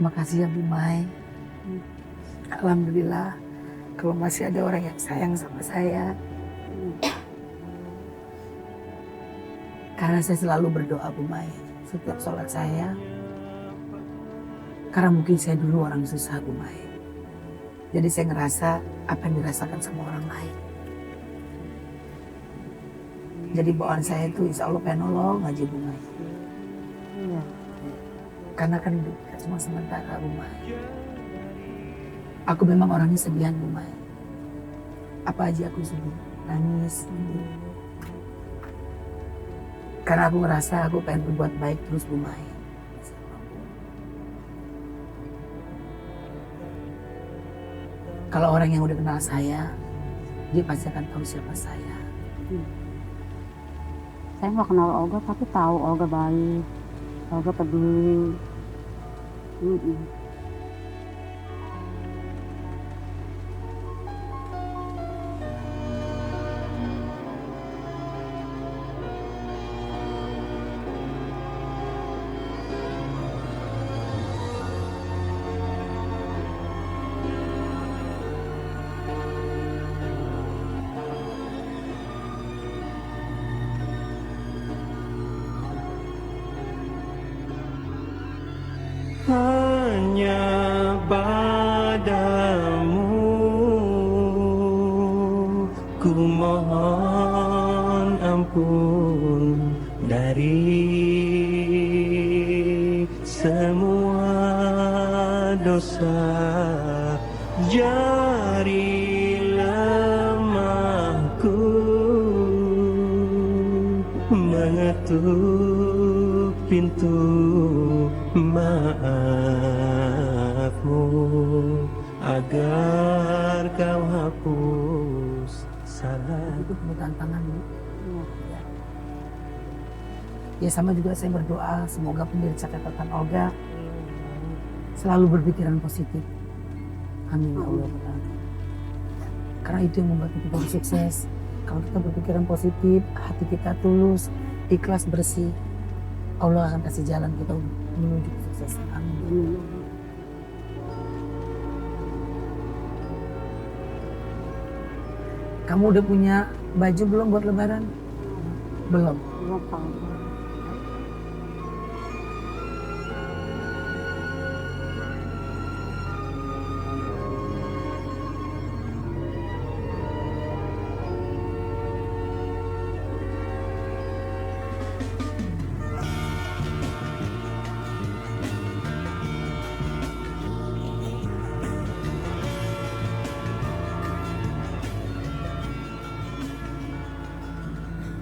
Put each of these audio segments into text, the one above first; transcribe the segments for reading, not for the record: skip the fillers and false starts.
Makasih ya Bu Mai. Alhamdulillah kalau masih ada orang yang sayang sama saya. Karena saya selalu berdoa Bu Mai setiap sholat saya. Karena mungkin saya dulu orang susah Bu Mai. Jadi saya ngerasa apa yang dirasakan sama orang lain. Jadi bawaan saya itu insya Allah pengen nolong aja Bu Mai. Iya. Karena kan hidup kita cuma sementara Bu Mai. Aku memang orangnya sedihan Bu Mai. Apa aja aku sedih, nangis, sedih. Karena aku ngerasa aku pengen berbuat baik terus Bu Mai. Kalau orang yang udah kenal saya, dia pasti akan tahu siapa saya. Saya nggak kenal Olga tapi tahu Olga baik, Olga peduli. Hanya padamu ku mohon ampun dari semua dosa, jari lemahku mengetuk pintu maafmu agar kau hapus salah. Itu penuh tantangan Bu. Ya sama juga saya berdoa semoga pemirsa catatan Olga selalu berpikiran positif. Amin ya Allah. Karena itu yang membuat kita sukses. Kalau kita berpikiran positif, hati kita tulus, ikhlas, bersih, Allah akan kasih jalan kita menuju kesuksesan. Amin. Kamu udah punya baju belum buat lebaran? Belum. Belum tahu.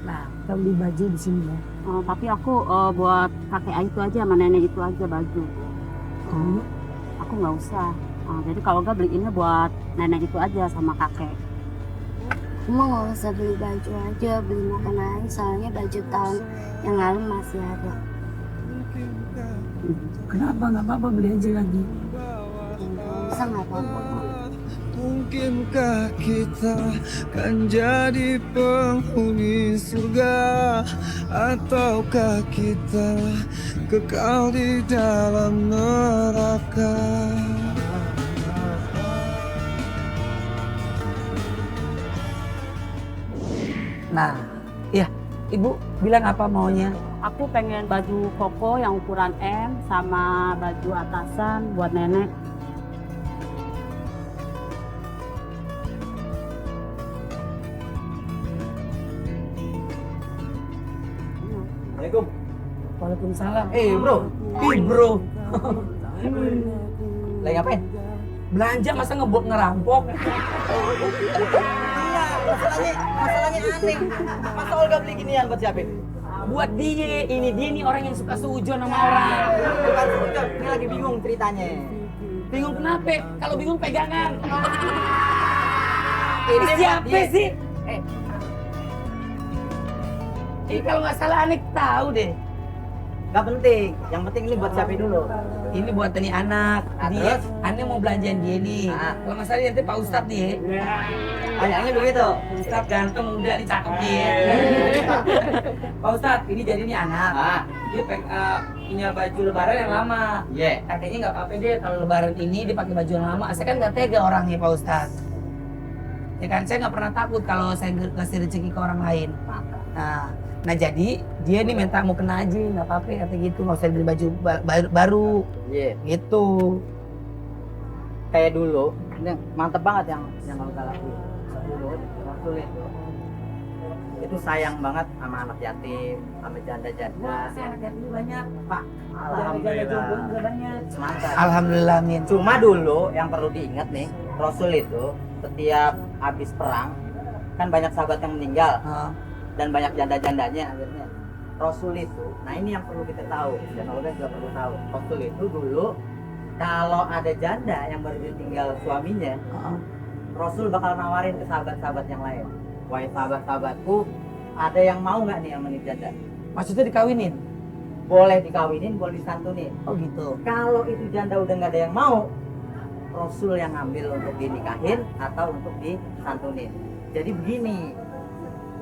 Nah, kita beli baju di sini ya. Tapi aku buat kakek itu aja sama nenek itu aja baju. Aku nggak usah. Jadi kalau nggak beliinnya buat nenek itu aja sama kakek. Cuma nggak usah beli baju aja, beli makanan aja, soalnya baju tahun yang lalu masih ada. Kenapa nggak apa-apa beli aja lagi? Nggak usah, nggak apa-apa. Mungkinkah kita kan jadi penghuni surga, ataukah kita kekal di dalam neraka? Nah, ya Ibu bilang apa maunya? Aku pengen baju koko yang ukuran M sama baju atasan buat nenek. Assalamualaikum. Waalaikumsalam. Bro. Bro. Lagi ngapain? Belanja masa ngebut ngerampok? Masalahnya aneh. Masa Olga beli ginian buat siapa? Buat dia, ini dia nih orang yang suka seujon sama orang. Bukan sujud, ini lagi bingung ceritanya. Bingung kenapa? Kalau bingung pegangan. Ini Siapa buat dia. sih? Ini kalau nggak salah Anik tahu deh. Gak penting, yang penting ini buat siapa dulu? Ini buat nih anak. Nah, Dia, terus? aneh mau belanjain dia nih. Nah. Kalau nggak salah nanti Pak Ustadz nih. Kayaknya begitu. Ustadz ganteng muda dicaketin. Pak Ustadz, ini jadi nih anak. Ah, Dia punya baju lebaran yang lama. iya. Kakeknya nggak apa-apa deh kalau lebaran ini dipakai baju yang lama. Saya kan nggak tega orangnya Pak Ustadz. Ya kan, saya nggak pernah takut kalau saya kasih rezeki ke orang lain. Nah jadi dia nih minta mau kena aja, nggak apa-apa kata gitu, nggak usah beli baju baru Iya. gitu. Kayak dulu, ini mantep banget yang Olga lakuin. Dulu, Rasul itu sayang banget sama anak yatim, sama janda-janda. Wah, saya anak yatim banyak, Pak. Alhamdulillah. Janda-janda juga banyak. Mantap. Alhamdulillah, amin. Cuma dulu yang perlu diingat nih, Rasul itu setiap habis perang kan banyak sahabat yang meninggal Ah, dan banyak janda-jandanya akhirnya. Rasul itu, nah ini yang perlu kita tahu dan Olga juga perlu tahu. Rasul itu dulu kalau ada janda yang baru ditinggal suaminya, ah. Rasul bakal nawarin ke sahabat-sahabat yang lain. Wahai sahabat-sahabatku, ada yang mau nggak nih sama nih janda? Maksudnya dikawinin? Boleh dikawinin, boleh disantunin. Oh gitu. Kalau itu janda udah nggak ada yang mau, Rasul yang ngambil untuk dinikahin atau untuk disantunin. Jadi begini,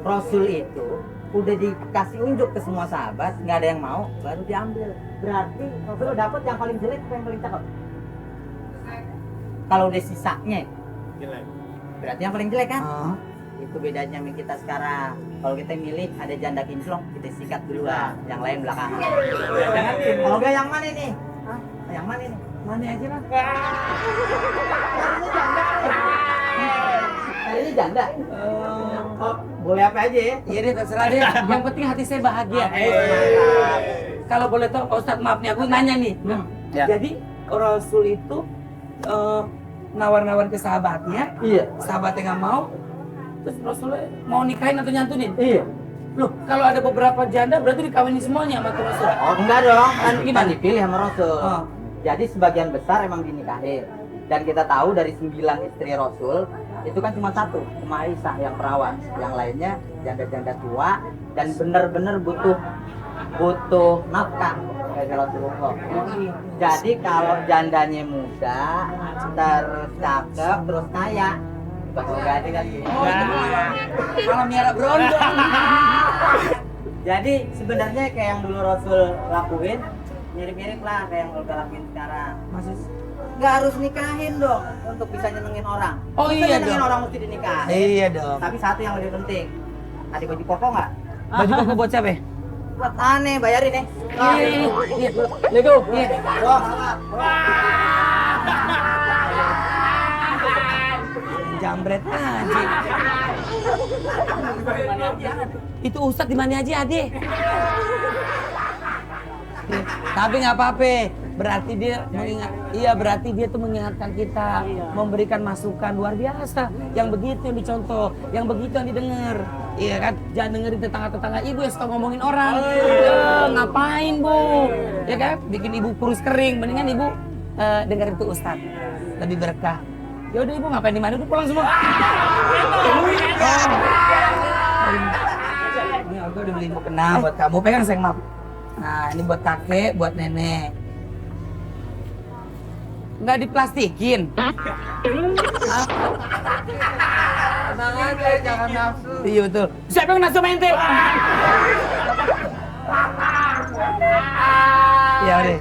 Rasul itu udah dikasih unjuk ke semua sahabat, nggak ada yang mau, baru diambil. Berarti Rasul dapat yang paling jelek apa yang paling cakep? Kalau udah sisanya, berarti yang paling jelek kan? Ah. Itu bedanya sama kita sekarang. Kalau kita milih ada janda kinclong, kita sikat duluan, yang lain belakangan. Jangan, kalau nggak yang mana nih? Hah? Yang mana nih? Mana aja lah. Ini janda. Oh, boleh apa aja ya? Iya deh, terserah deh. Yang penting hati saya bahagia. Mantap. Kalau boleh tahu Pak Ustadz, maaf nih, aku nanya nih. Ya. Jadi Rasul itu nawar-nawar ke sahabatnya, Iya. sahabatnya nggak mau, terus Rasul mau nikahin atau nyantunin? Iya. Loh, kalau ada beberapa janda berarti dikawinin semuanya sama tuh Rasul? Oh, enggak dong. Kan Gimana? kita dipilih sama Rasul. Oh. Jadi sebagian besar emang dinikahin. Dan kita tahu dari 9 istri Rasul, itu kan cuma satu, cuma Aisyah yang perawan. Yang lainnya janda-janda tua dan bener-bener butuh nafkah dari Rasulullah. Jadi kalau jandanya muda, terus cakep, terus kaya, ganti kan gitu. Oh, itu malah miara berondong. Jadi sebenarnya kayak yang dulu Rasul lakuin, mirip-mirip lah kayak yang Olga lakuin sekarang. Maksud? Nggak harus nikahin dong untuk bisa nyenengin orang. Oh, Masa iya nyenengin dong. orang mesti dinikahin. Iya dong. Tapi satu yang lebih penting, ada baju koko nggak? Baju koko buat siapa? Buat aneh, bayarin ya. Iya. Lego. Iya. Jambret aja. Itu Ustadz di mana aja, Ade? Tapi nggak apa-apa. Berarti dia berarti dia tuh mengingatkan kita, memberikan masukan luar biasa. Yang begitu yang dicontoh, yang begitu yang didengar. Iya kan? Jangan dengerin tetangga-tetangga ibu yang suka ngomongin orang. Ngapain, Bu? Ya kan? Bikin ibu kurus kering. Mendingan ibu dengerin tuh Ustadz. Lebih berkah. Ya udah ibu ngapain di mana? Udah pulang semua. Ini aku udah beli mukena buat kamu. Pegang sayang, maaf. Nah, ini buat kakek, buat nenek. Nggak diplastikin. Tenang aja, jangan nafsu. Iya betul. Siapa yang nafsu mente? Ya udah.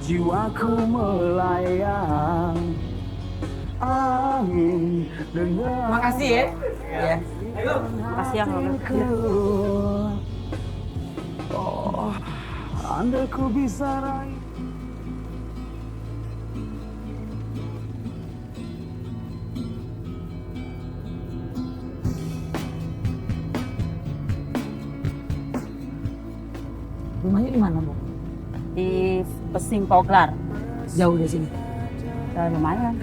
Jiwaku melayang angin dengan Makasih ya. Ya. Makasih ya Olga. oh, andai ku bisa raih. Rumahnya di mana, Bu? Di Pesing Poglar. Jauh dari sini. Ya, lumayan.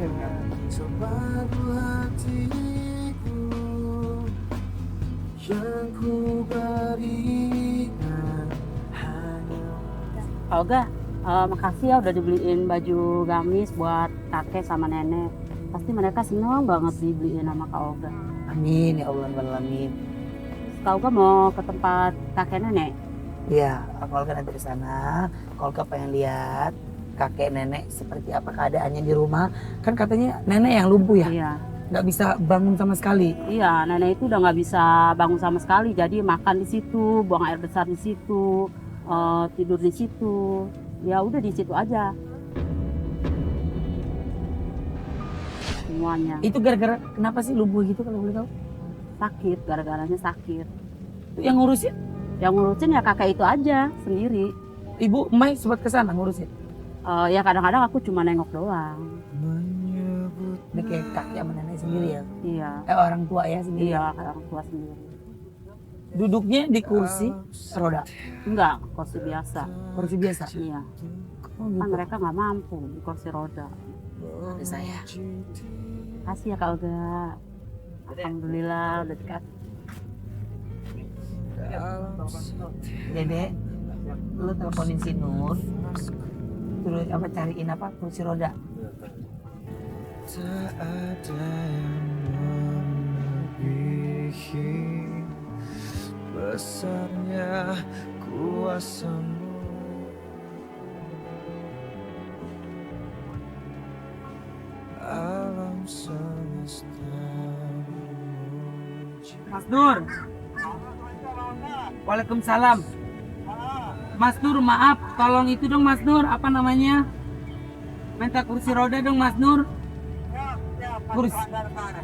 Sepadu hatiku yang ku berikan hanya Olga, makasih ya udah dibeliin baju gamis buat kakek sama nenek. Pasti mereka seneng banget dibeliin sama Kak Olga. Amin ya Allah alamin. Kau kan mau ke tempat kakek nenek? Iya, Kak Olga nanti ke sana. Kak Olga pengen lihat kakek nenek seperti apa keadaannya di rumah. Kan katanya nenek yang lumpuh ya, Iya. nggak bisa bangun sama sekali. Iya, nenek itu udah nggak bisa bangun sama sekali. Jadi makan di situ, buang air besar di situ, tidur di situ. Ya udah di situ aja. Semuanya Itu gara-gara kenapa sih lumpuh gitu kalau boleh tahu? sakit, gara-garanya sakit. Itu yang ngurusin Yang ngurusin ya kakek itu aja sendiri. ibu Mai sempat ke sana ngurusin. Ya kadang-kadang aku cuma nengok doang. Ini kayak kakek sama nenek sendiri ya. Iya, Orang tua ya sendiri. iya kayak orang tua sendiri. Duduknya di kursi roda, Enggak, kursi biasa. kursi biasa. Iya, Oh, kan gitu. mereka nggak mampu di kursi roda. Ada saya. Kasih ya Kak Olga. Alhamdulillah udah dikasih. Dede, lu teleponin si Nur, terus apa cariin apa kursi roda. Tak ada yang melebihi besarnya kuasamu. Alam semesta memuji. Mas Nur. Waalaikumsalam. Mas Nur, maaf, tolong itu dong Mas Nur, apa namanya? Minta kursi roda dong Mas Nur. Kursi,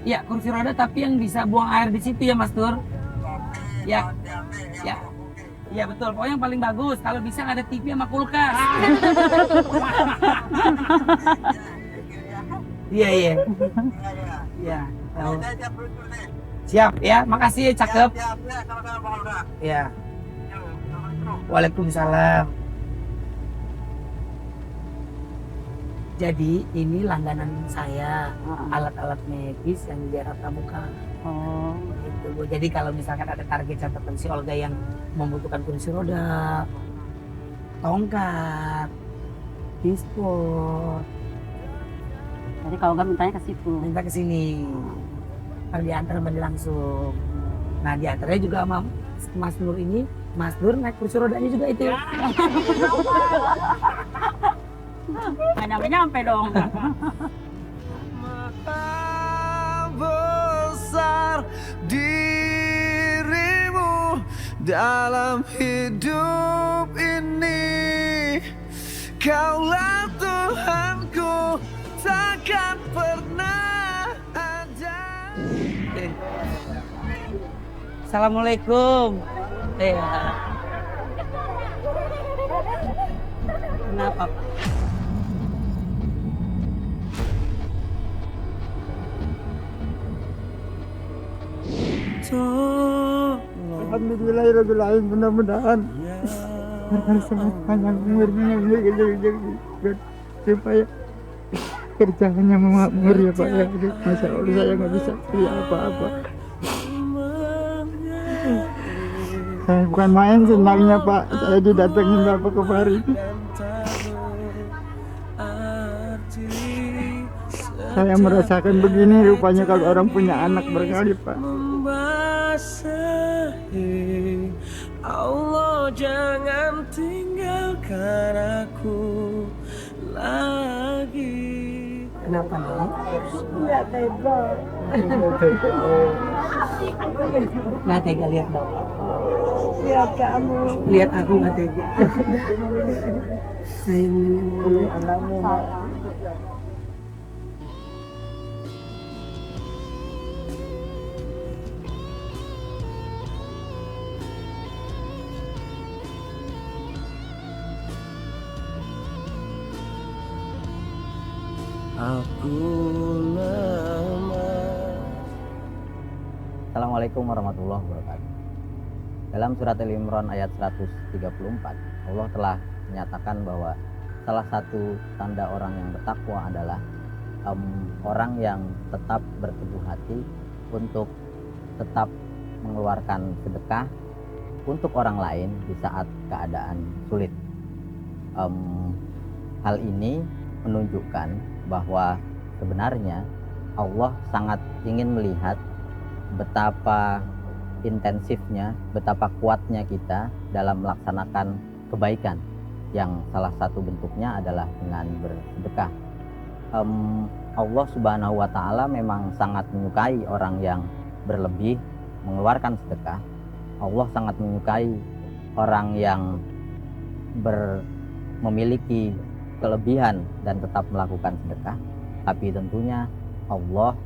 ya kursi roda tapi yang bisa buang air di situ ya Mas Nur. Ya, ya, ya betul. Pokoknya yang paling bagus. Kalau bisa ada TV sama kulkas. Iya iya. Iya. Tahu. Siap ya, makasih ya cakep. Ya. Waalaikumsalam. Jadi ini langganan saya, alat-alat medis yang di daerah Pramuka. Oh, Gitu, Bu. Jadi kalau misalkan ada target catatan si Olga yang membutuhkan kursi roda, tongkat, pispor, jadi kalau nggak mintanya ke situ. minta ke sini. Ntar diantar sama dia langsung. Nah diantarnya juga sama Mas Nur ini, Mas Nur naik kursi rodanya juga itu. Nggak nyampe-nyampe dong. Maha besar dirimu dalam hidup ini. Kaulah Tuhanku, takkan pernah ada. Assalamualaikum. Kenapa? Pak? Alhamdulillahirrahmanirrahim, mudah-mudahan bersama panjang umurnya supaya kerjaannya memakmur ya Pak ya. Masya Allah saya nggak bisa beli apa-apa. Saya bukan main senangnya Pak, saya didatengin Bapak kemarin. Saya merasakan begini rupanya kalau orang punya anak berkali Pak. Membasahi Allah, jangan tinggalkan aku lagi. Kenapa nih? Nggak tega lihat dong. Lihat kamu. Lihat aku nggak tega. Sayang anakmu. Aku lama. Assalamualaikum warahmatullahi wabarakatuh. Dalam surat Al-Imran ayat 134, Allah telah menyatakan bahwa salah satu tanda orang yang bertakwa adalah orang yang tetap berteguh hati untuk tetap mengeluarkan sedekah untuk orang lain di saat keadaan sulit. Hal ini menunjukkan bahwa sebenarnya Allah sangat ingin melihat betapa intensifnya, betapa kuatnya kita dalam melaksanakan kebaikan, yang salah satu bentuknya adalah dengan bersedekah. Allah Subhanahu wa Ta'ala memang sangat menyukai orang yang berlebih mengeluarkan sedekah. Allah sangat menyukai orang yang memiliki kelebihan dan tetap melakukan sedekah. Tapi tentunya Allah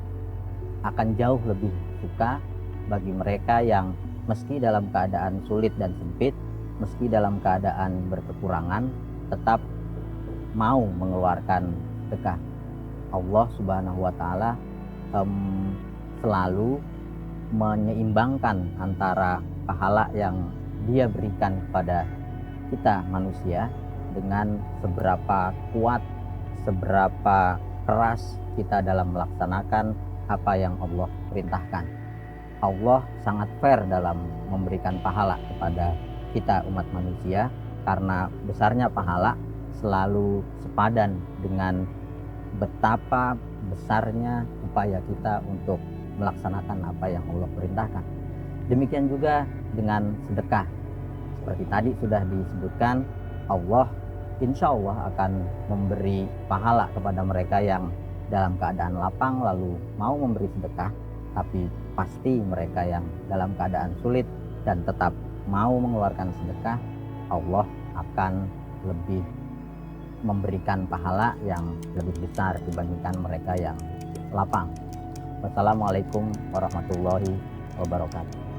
akan jauh lebih suka bagi mereka yang meski dalam keadaan sulit dan sempit, meski dalam keadaan berkekurangan, tetap mau mengeluarkan sedekah. Allah Subhanahu wa Ta'ala selalu menyeimbangkan antara pahala yang Dia berikan kepada kita manusia dengan seberapa kuat, seberapa keras kita dalam melaksanakan apa yang Allah perintahkan. Allah sangat fair dalam memberikan pahala kepada kita umat manusia, karena besarnya pahala selalu sepadan dengan betapa besarnya upaya kita untuk melaksanakan apa yang Allah perintahkan. Demikian juga dengan sedekah. Seperti tadi sudah disebutkan, Allah insya Allah akan memberi pahala kepada mereka yang dalam keadaan lapang lalu mau memberi sedekah, tapi pasti mereka yang dalam keadaan sulit dan tetap mau mengeluarkan sedekah, Allah akan lebih memberikan pahala yang lebih besar dibandingkan mereka yang lapang. Wassalamualaikum warahmatullahi wabarakatuh.